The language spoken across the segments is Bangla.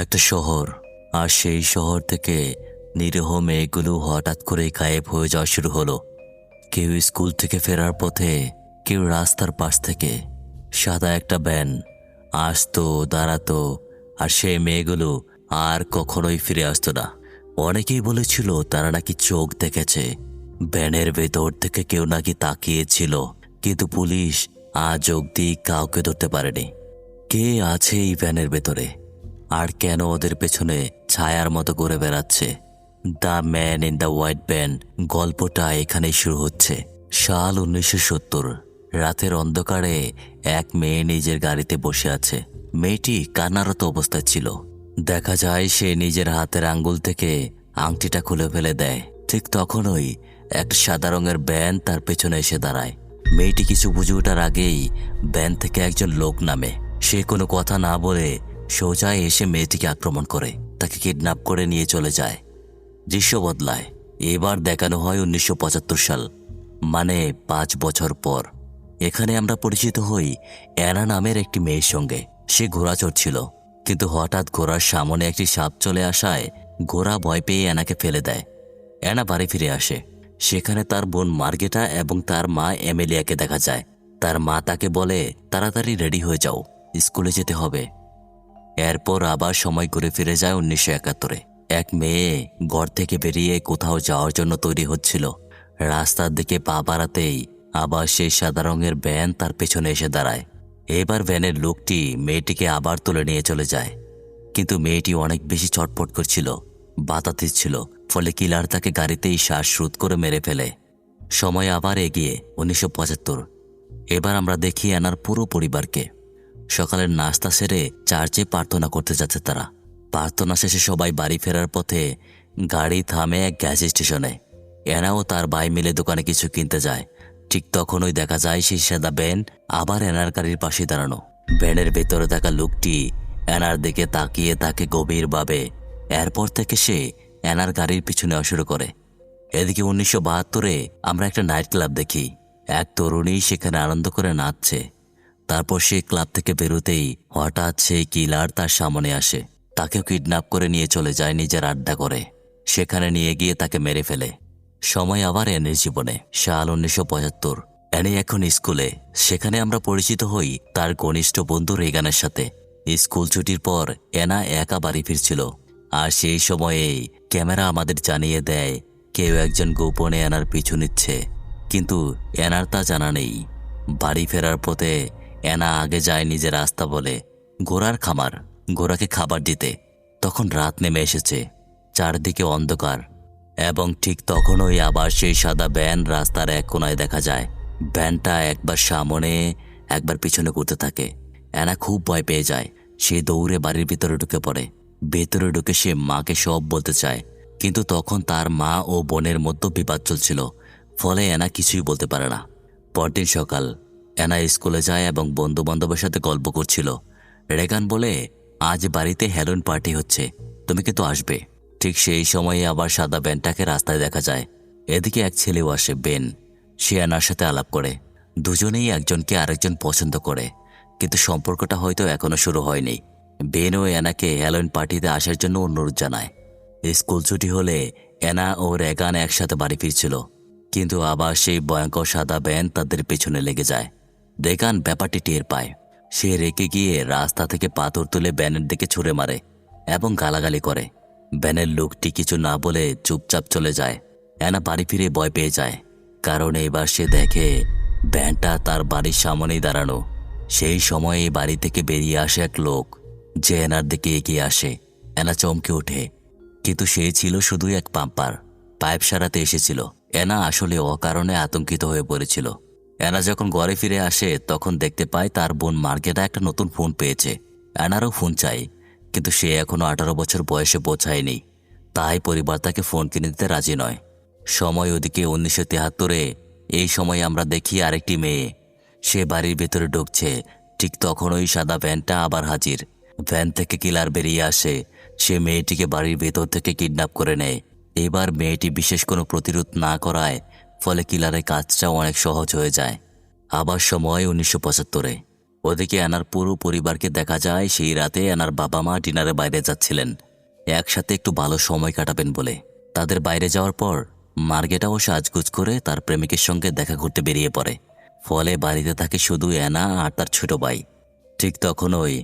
একটা শহর, আর সেই শহর থেকে নিরীহ মেয়েগুলো হঠাৎ করে গায়েব হয়ে যাওয়া শুরু হলো। কেউ স্কুল থেকে ফেরার পথে, কেউ রাস্তার পাশ থেকে। সাদা একটা ভ্যান আসতো, দাঁড়াতো, আর সেই মেয়েগুলো আর কখনোই ফিরে আসতো না। অনেকেই বলেছিল তারা নাকি চোখ দেখেছে, ভ্যানের ভেতর থেকে কেউ নাকি তাকিয়েছিল, কিন্তু পুলিশ আজ অবধি কাউকে ধরতে পারেনি। কে আছে এই ভ্যানের ভেতরে, আর কেন ওদের পেছনে ছায়ার মতো ঘুরে বেড়াচ্ছে? The man in the white van গল্পটা এখানেই শুরু হচ্ছে। সাল 1970। রাতের অন্ধকারে এক মেয়ে নিজের গাড়িতে বসে আছে। মেয়েটি কান্নারত অবস্থায় ছিল। দেখা যায় সে নিজের হাতের আঙ্গুল থেকে আংটিটা খুলে ফেলে দেয়। ঠিক তখনই এক সাদা রঙের ভ্যান তার পেছনে এসে দাঁড়ায়। মেয়েটি কিছু বুঝে ওঠার আগেই ভ্যান থেকে একজন লোক নামে। সে কোনো কথা না বলে সোজা এসে মেয়েটিকে আক্রমণ করে, তাকে কিডন্যাপ করে নিয়ে চলে যায়। দৃশ্য বদলায়। এবার দেখানো হয় 1975 সাল, মানে 5 বছর পর। এখানে আমরা পরিচিত হই অ্যানা নামের একটি মেয়ের সঙ্গে। সে ঘোড়া চড়ছিল, কিন্তু হঠাৎ ঘোড়ার সামনে একটি সাপ চলে আসায় ঘোড়া ভয় পেয়ে অ্যানাকে ফেলে দেয়। অ্যানা বাড়ি ফিরে আসে। সেখানে তার বোন মার্গেটা এবং তার মা এমেলিয়াকে দেখা যায়। তার মা তাকে বলে, তাড়াতাড়ি রেডি হয়ে যাও, স্কুলে যেতে হবে। এরপর আবার সময় ঘুরে ফিরে যায় 1971-এ। এক মেয়ে ঘর থেকে বেরিয়ে কোথাও যাওয়ার জন্য তৈরি হচ্ছিল। রাস্তার দিকে পা বাড়াতেই আবার সেই সাদা রঙের ভ্যান তার পেছনে এসে দাঁড়ায়। এবার ভ্যানের লোকটি মেয়েটিকে আবার তুলে নিয়ে চলে যায়, কিন্তু মেয়েটি অনেক বেশি ছটফট করছিল, বাধা দিচ্ছিল। ফলে কিলার তাকে গাড়িতেই শ্বাসরোধ করে মেরে ফেলে। সময় আবার এগিয়ে 1975। এবার আমরা দেখি অ্যানার পুরো পরিবারকে। সকালের নাস্তা সেরে চার্চে প্রার্থনা করতে যাচ্ছে তারা। প্রার্থনা শেষে সবাই বাড়ি ফেরার পথে গাড়ি থামে এক গ্যাস স্টেশনে। অ্যানা ও তার ভাই মিলে দোকানে কিছু কিনতে যায়। ঠিক তখনই দেখা যায় সেই সাদা ভ্যান আবার অ্যানার গাড়ির পাশে দাঁড়ানো। ভ্যানের ভেতরে থাকা লোকটি অ্যানার দিকে তাকিয়ে তাকে গভীরভাবে। এরপর থেকে সে অ্যানার গাড়ির পিছনে শুরু করে। এদিকে 1972-এ আমরা একটা নাইট ক্লাব দেখি। এক তরুণী সেখানে আনন্দ করে নাচছে। তারপর সে ক্লাব থেকে বেরোতেই হঠাৎ সেই কিলার তার সামনে আসে। তাকেও কিডন্যাপ করে নিয়ে চলে যায় নিজের আড্ডা করে। সেখানে নিয়ে গিয়ে তাকে মেরে ফেলে। সময় আবার অ্যানির জীবনে। সাল 1975। অ্যানি এখন স্কুলে। সেখানে আমরা পরিচিত হই তার ঘনিষ্ঠ বন্ধু রেগানের সাথে। স্কুল ছুটির পর অ্যানা একা বাড়ি ফিরছিল, আর সেই সময়েই ক্যামেরা আমাদের জানিয়ে দেয় কেউ একজন গোপনে অ্যানার পিছু নিচ্ছে। কিন্তু অ্যানার তা জানা নেই। বাড়ি ফেরার পথে অ্যানা আগে যায় নিজের রাস্তা বলে ঘোড়ার খামার, ঘোড়াকে খাবার দিতে। তখন রাত নেমে এসেছে, চারদিকে অন্ধকার, এবং ঠিক তখনই আবার সেই সাদা ভ্যান রাস্তার এক কোনায় দেখা যায়। ভ্যানটা একবার সামনে একবার পিছনে ঘুরতে থাকে। অ্যানা খুব ভয় পেয়ে যায়। সে দৌড়ে বাড়ির ভিতরে ঢুকে পড়ে। ভেতরে ঢুকে সে মাকে সব বলতে চায়, কিন্তু তখন তার মা ও বোনের মধ্যে বিবাদ চলছিল। ফলে অ্যানা কিছুই বলতে পারে না। পরদিন সকাল, অ্যানা স্কুলে যায় এবং বন্ধু বান্ধবের সাথে গল্প করছিল। রেগান বলে, আজ বাড়িতে হ্যালোইন পার্টি হচ্ছে, তুমি কিন্তু আসবে। ঠিক সেই সময়ে আবার সাদা ভ্যানটাকে রাস্তায় দেখা যায়। এদিকে এক ছেলেও আসে, বেন। সে অ্যানার সাথে আলাপ করে। দুজনেই একজনকে আরেকজন পছন্দ করে, কিন্তু সম্পর্কটা হয়তো এখনো শুরু হয়নি। বেন ও অ্যানাকে হ্যালোইন পার্টিতে আসার জন্য অনুরোধ জানায়। স্কুল ছুটি হলে অ্যানা ও রেগান একসাথে বাড়ি ফিরছিল, কিন্তু আবার সেই ভয়ঙ্কর সাদা ভ্যান তাদের পেছনে লেগে যায়। রেগান ব্যাপারটি টের পায়। সে রেগে গিয়ে রাস্তা থেকে পাথর তুলে ভ্যানের দিকে ছুঁড়ে মারে এবং গালাগালি করে। ভ্যানের লোকটি কিছু না বলে চুপচাপ চলে যায়। অ্যানা বাড়ি ফিরে ভয় পেয়ে যায়, কারণ এবার সে দেখে ভ্যানটা তার বাড়ির সামনেই দাঁড়ানো। সেই সময়ে বাড়ি থেকে বেরিয়ে আসে এক লোক, যে অ্যানার দিকে এগিয়ে আসে। অ্যানা চমকে ওঠে, কিন্তু সে ছিল শুধুই এক পাম্পার, পাইপ সারাতে এসেছিল। অ্যানা আসলে অকারণে আতঙ্কিত হয়ে পড়েছিল। অ্যানা যখন ঘরে ফিরে আসে তখন দেখতে পায় তার বোন মার্গেটা একটা নতুন ফোন পেয়েছে। অ্যানারও ফোন চাই, কিন্তু সে এখনো 18 বছর বয়সে পৌঁছায়নি, তাই পরিবার তাকে ফোন কিনে দিতে রাজি নয়। সময় ওদিকে 1973-এ। এই সময় আমরা দেখি আরেকটি মেয়ে। সে বাড়ির ভেতরে ঢুকছে। ঠিক তখন ওই সাদা ভ্যানটা আবার হাজির। ভ্যান থেকে কিলার বেরিয়ে আসে। সে মেয়েটিকে বাড়ির ভেতর থেকে কিডন্যাপ করে নেয়। এবার মেয়েটি বিশেষ কোনো প্রতিরোধ না করায় ফলে কিলারের কাজটাও অনেক সহজ হয়ে যায়। আবার সময় 1975-এ। ওদিকে অ্যানার পুরো পরিবারকে দেখা যায় সেই রাতে অ্যানার বাবা মা ডিনারে বাইরে যাচ্ছিলেন একসাথে একটু ভালো সময় কাটাবেন বলে। তাদের বাইরে যাওয়ার পর মার্গেটাও সাজগুজ করে তার প্রেমিকের সঙ্গে দেখা করতে বেরিয়ে পড়ে। ফলে বাড়িতে থাকে শুধু অ্যানা আর তার ছোট ভাই। ঠিক তখনই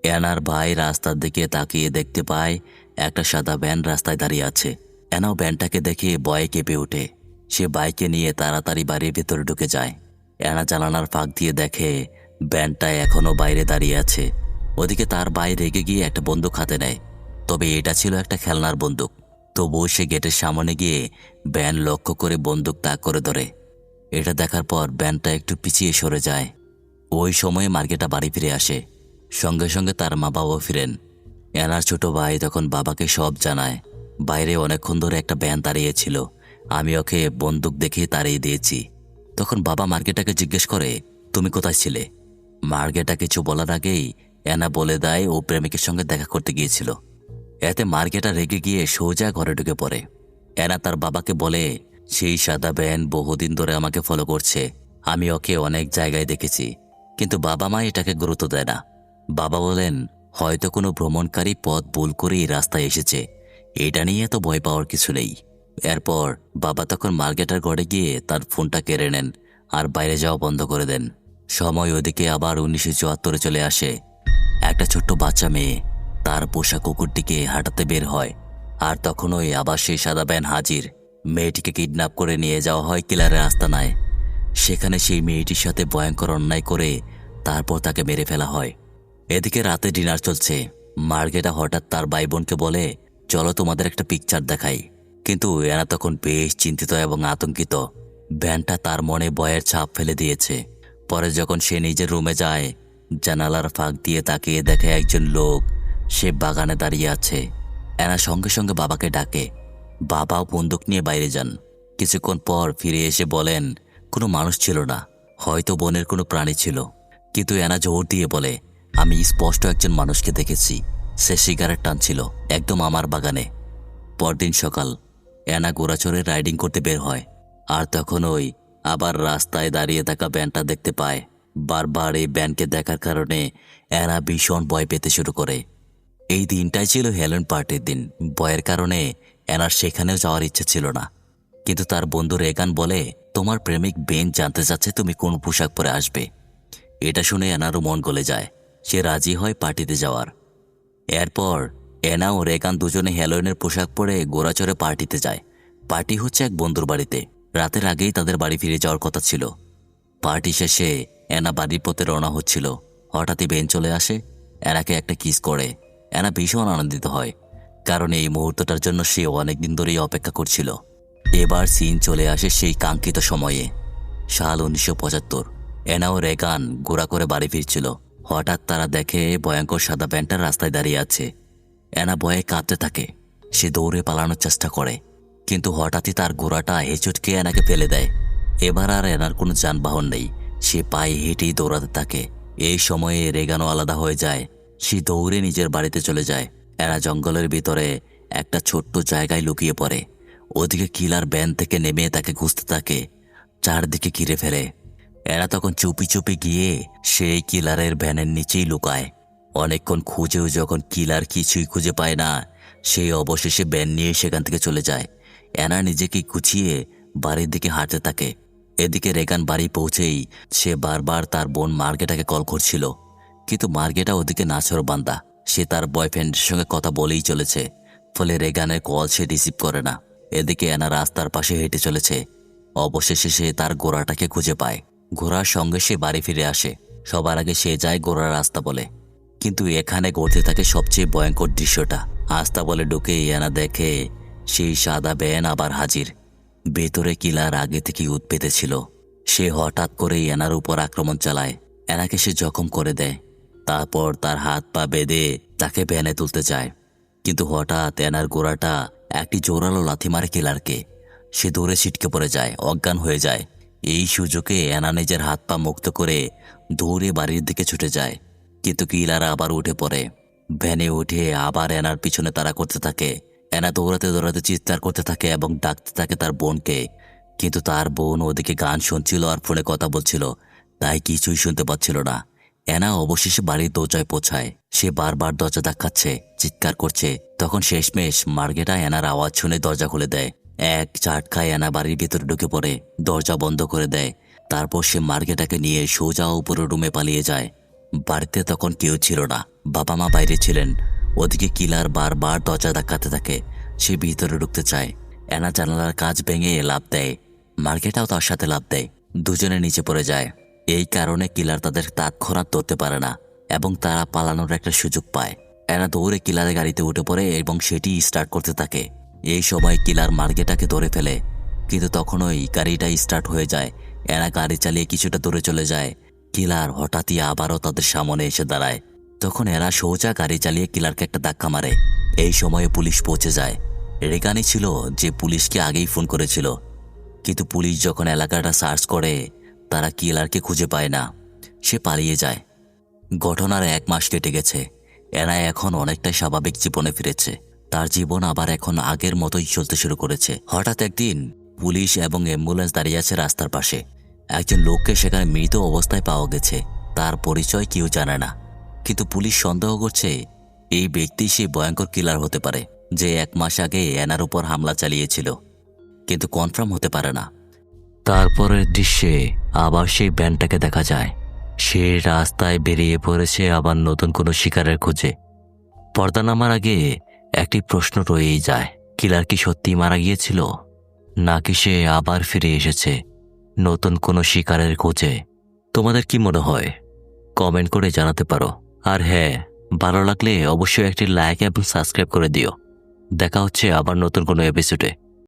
অ্যানার ভাই রাস্তার দিকে তাকিয়ে দেখতে পায় একটা সাদা ভ্যান রাস্তায় দাঁড়িয়ে আছে। অ্যানাও ভ্যানটাকে দেখে ভয়ে কেঁপে ওঠে। সে বাইকে নিয়ে তাড়াতাড়ি বাড়ির ভেতরে ঢুকে যায়। অ্যানা জানালার ফাঁক দিয়ে দেখে ভ্যানটা এখনও বাইরে দাঁড়িয়ে আছে। ওদিকে তার ভাই রেগে গিয়ে একটা বন্দুক হাতে নেয়, তবে এটা ছিল একটা খেলনার বন্দুক। তবুও সে গেটের সামনে গিয়ে ভ্যান লক্ষ্য করে বন্দুক তাক করে ধরে। এটা দেখার পর ভ্যানটা একটু পিছিয়ে সরে যায়। ওই সময়ে মার্গেটা বাড়ি ফিরে আসে। সঙ্গে সঙ্গে তার মা বাবাও ফিরেন। অ্যানার ছোট ভাই তখন বাবাকে সব জানায়। বাইরে অনেকক্ষণ ধরে একটা ভ্যান দাঁড়িয়েছিল, আমি ওকে বন্দুক দেখে তাড়িয়ে দিয়েছি। তখন বাবা মার্গেটাকে জিজ্ঞেস করে, তুমি কোথায় ছিলে? মার্গেটা কিছু বলার আগেই অ্যানা বলে দেয় ও প্রেমিকের সঙ্গে দেখা করতে গিয়েছিল। এতে মার্গেটা রেগে গিয়ে সোজা ঘরে ঢুকে পড়ে। অ্যানা তার বাবাকে বলে, সেই সাদা ভ্যান বহুদিন ধরে আমাকে ফলো করছে, আমি ওকে অনেক জায়গায় দেখেছি। কিন্তু বাবা মা এটাকে গুরুত্ব দেয় না। বাবা বলেন, হয়তো কোনো ভ্রমণকারী পথ ভুল করেই রাস্তায় এসেছে, এটা নিয়ে এত ভয় পাওয়ার কিছু নেই। এরপর বাবা তখন মার্গেটার ঘরে গিয়ে তার ফোনটা কেড়ে নেন আর বাইরে যাওয়া বন্ধ করে দেন। সময় ওদিকে আবার 1974 চলে আসে। একটা ছোট্ট বাচ্চা মেয়ে তার পোষা কুকুরটিকে হাঁটাতে বের হয়, আর তখনই আবার সেই সাদা ভ্যান হাজির। মেয়েটিকে কিডন্যাপ করে নিয়ে যাওয়া হয় কিলারের আস্তানায়। সেখানে সেই মেয়েটির সাথে ভয়ঙ্কর অন্যায় করে তারপর তাকে মেরে ফেলা হয়। এদিকে রাতে ডিনার চলছে। মার্গেটা হঠাৎ তার ভাই বোনকে বলে, চলো তোমাদের একটা পিকচার দেখাই। কিন্তু এরা তখন বেশ চিন্তিত এবং আতঙ্কিত। ভ্যানটা তার মনে ভয়ের ছাপ ফেলে দিয়েছে। পরে যখন সে নিজের রুমে যায়, জানালার ফাঁক দিয়ে তাকিয়ে দেখে একজন লোক সে বাগানে দাঁড়িয়ে আছে। এরা সঙ্গে সঙ্গে বাবাকে ডাকে। বাবাও বন্দুক নিয়ে বাইরে যান। কিছুক্ষণ পর ফিরে এসে বলেন, কোনো মানুষ ছিল না, হয়তো বনের কোনো প্রাণী ছিল। কিন্তু এনা জোর দিয়ে বলে, আমি স্পষ্ট একজন মানুষকে দেখেছি, সে সিগারেট টানছিল একদম আমার বাগানে। পরদিন সকাল অ্যানা ঘোড়াচড়ে রাইডিং করতে বের হয়, আর তখনই আবার রাস্তায় দাঁড়িয়ে থাকা ব্যানটা দেখতে পায়। বারবার এই ব্যানকে দেখার কারণে অ্যানা ভীষণ ভয় পেতে শুরু করে। এই দিনটাই ছিল হ্যালোইন পার্টির দিন। ভয়ের কারণে অ্যানার সেখানেও যাওয়ার ইচ্ছে ছিল না। কিন্তু তার বন্ধু রেগান বলে, তোমার প্রেমিক বেন জানতে চাচ্ছে তুমি কোন পোশাক পরে আসবে। এটা শুনে অ্যানারও মন গলে যায়। সে রাজি হয় পার্টিতে যাওয়ার। এরপর অ্যানা ও রেগান দুজনে হ্যালোইনের পোশাক পরে ঘোড়াচড়ে পার্টিতে যায়। পার্টি হচ্ছে এক বন্ধুর বাড়িতে। রাতের আগেই তাদের বাড়ি ফিরে যাওয়ার কথা ছিল। পার্টি শেষে অ্যানা বাড়ির পথে রওনা হচ্ছিল। হঠাৎই বেন চলে আসে, অ্যানাকে একটা কিস করে। অ্যানা ভীষণ আনন্দিত হয়, কারণ এই মুহূর্তটার জন্য সে অনেকদিন ধরেই অপেক্ষা করছিল। এবার সিন চলে আসে সেই কাঙ্ক্ষিত সময়ে। সাল 1975। অ্যানা ও রেগান ঘোড়া করে বাড়ি ফিরছিল। হঠাৎ তারা দেখে ভয়ঙ্কর সাদা ভ্যানটা রাস্তায় দাঁড়িয়ে আছে। অ্যানা ভয়ে কাঁপতে থাকে। সে দৌড়ে পালানোর চেষ্টা করে, কিন্তু হঠাৎই তার ঘোড়াটা হেঁচট খেয়ে অ্যানাকে ফেলে দেয়। এবার আর অ্যানার কোনো যানবাহন নেই। সে পায়ে হেঁটেই দৌড়াতে থাকে। এই সময়ে রেগানও আলাদা হয়ে যায়। সে দৌড়ে নিজের বাড়িতে চলে যায়। অ্যানা জঙ্গলের ভিতরে একটা ছোট্ট জায়গায় লুকিয়ে পড়ে। ওদিকে কিলার ভ্যান থেকে নেমে তাকে খুঁজতে থাকে, চারদিকে ঘিরে ফেলে। এরা তখন চুপি চুপি গিয়ে সেই কিলারের ভ্যানের নিচেই লুকায়। অনেকক্ষণ খুঁজেও যখন কিলার কিছুই খুঁজে পায় না, সেই অবশেষে ভ্যান নিয়ে সেখান থেকে চলে যায়। অ্যানা নিজেকে গুছিয়ে বাড়ির দিকে হাঁটতে থাকে। এদিকে রেগান বাড়ি পৌঁছেই সে বারবার তার বোন মার্গেটাকে কল করছিল, কিন্তু মার্গেটা ওদিকে নাছোড়বান্দা। সে তার বয়ফ্রেন্ডের সঙ্গে কথা বলেই চলেছে, ফলে রেগানের কল সে রিসিভ করে না। এদিকে অ্যানা রাস্তার পাশে হেঁটে চলেছে। অবশেষে সে তার ঘোড়াটাকে খুঁজে পায়। ঘোড়ার সঙ্গে সে বাড়ি ফিরে আসে। সবার আগে সে যায় ঘোড়ার রাস্তা বলে। কিন্তু এখানে ঘটতে থাকে সবচেয়ে ভয়ঙ্কর দৃশ্যটা। আস্তা বলে ঢুকে অ্যানা দেখে সেই সাদা ভ্যান আবার হাজির। ভেতরে কিলার আগে থেকেই উৎ পেতেছিল। সে হঠাৎ করেই অ্যানার উপর আক্রমণ চালায়। অ্যানাকে সে জখম করে দেয়। তারপর তার হাত পা বেঁধে তাকে ভ্যানে তুলতে চায়। কিন্তু হঠাৎ অ্যানার ঘোড়াটা একটি জোরালো লাথি মারে কিলারকে। সে দৌড়ে ছিটকে পড়ে যায়, অজ্ঞান হয়ে যায়। এই সুযোগে অ্যানা নিজের হাত পা মুক্ত করে দৌড়ে বাড়ির দিকে ছুটে যায়। কিন্তু কিলার আবার উঠে পড়ে। ভ্যানে উঠে আবার অ্যানার পিছনে তাড়া করতে থাকে। অ্যানা দৌড়াতে দৌড়াতে চিৎকার করতে থাকে এবং ডাকতে থাকে তার বোনকে। কিন্তু তার বোন ওদিকে গান শুনছিল আর ফোনে কথা বলছিল, তাই কিছুই শুনতে পাচ্ছিল না। অ্যানা অবশেষে বাড়ির দরজায় পৌঁছায়। সে বারবার দরজা ধাক্কাচ্ছে, চিৎকার করছে। তখন শেষমেশ মার্গেটা অ্যানার আওয়াজ শুনে দরজা খুলে দেয়। এক ঝাটকায় অ্যানা বাড়ির ভেতরে ঢুকে পড়ে, দরজা বন্ধ করে দেয়। তারপর সে মার্গেটাকে নিয়ে সোজা উপরের রুমে পালিয়ে যায়। বাড়িতে তখন কেউ ছিল না, বাবা মা বাইরে ছিলেন। ওদিকে কিলার বারবার দরজা ধাক্কাতে থাকে। সে ভিতরে ঢুকতে চায়। অ্যানা জানালার কাঁচ ভেঙে লাফ দেয়, মার্গেটাও তার সাথে লাফ দেয়। দুজনে নিচে পড়ে যায়। এই কারণে কিলার তাদের তৎক্ষণাৎ ধরতে পারে না এবং তারা পালানোর একটা সুযোগ পায়। অ্যানা দৌড়ে কিলারের গাড়িতে উঠে পড়ে এবং সেটি স্টার্ট করতে থাকে। এই সময় কিলার মার্গেটাকে ধরে ফেলে, কিন্তু তখনই গাড়িটা স্টার্ট হয়ে যায়। অ্যানা গাড়ি চালিয়ে কিছুটা দূরে চলে যায়। কিলার হঠাৎই আবারও তাদের সামনে এসে দাঁড়ায়। তখন এরা সোজা গাড়ি চালিয়ে কিলারকে একটা ধাক্কা মারে। এই সময়ে পুলিশ পৌঁছে যায়। রেগানি ছিল যে পুলিশকে আগেই ফোন করেছিল, কিন্তু পুলিশ যখন এলাকাটা সার্চ করে তারা কিলারকে খুঁজে পায় না। সে পালিয়ে যায়। ঘটনার 1 মাস কেটে গেছে। এরা এখন অনেকটাই স্বাভাবিক জীবনে ফিরেছে। তার জীবন আবার এখন আগের মতোই চলতে শুরু করেছে। হঠাৎ একদিন পুলিশ এবং অ্যাম্বুলেন্স দাঁড়িয়ে আছে রাস্তার পাশে। একজন লোককে সেখানে মৃত অবস্থায় পাওয়া গেছে। তার পরিচয় কেউ জানে না, কিন্তু পুলিশ সন্দেহ করছে এই ব্যক্তি সেই ভয়ঙ্কর কিলার হতে পারে যে 1 মাস আগে অ্যানার উপর হামলা চালিয়েছিল, কিন্তু কনফার্ম হতে পারে না। তারপরের দৃশ্যে আবার সেই ব্যান্ডটাকে দেখা যায়। সে রাস্তায় বেরিয়ে পড়েছে আবার নতুন কোনো শিকারের খোঁজে। পর্দা নামার আগে একটি প্রশ্ন রয়েই যায়, কিলার কি সত্যি মারা গিয়েছিল, নাকি সে আবার ফিরে এসেছে নতুন কোনো শিকারের খোঁজে? তোমাদের কি মনে হয় কমেন্ট করে জানাতে পারো। আর হ্যাঁ, ভালো লাগলে অবশ্যই একটি লাইক এবং সাবস্ক্রাইব করে দিও। দেখা হচ্ছে আবার নতুন কোনো এপিসোডে।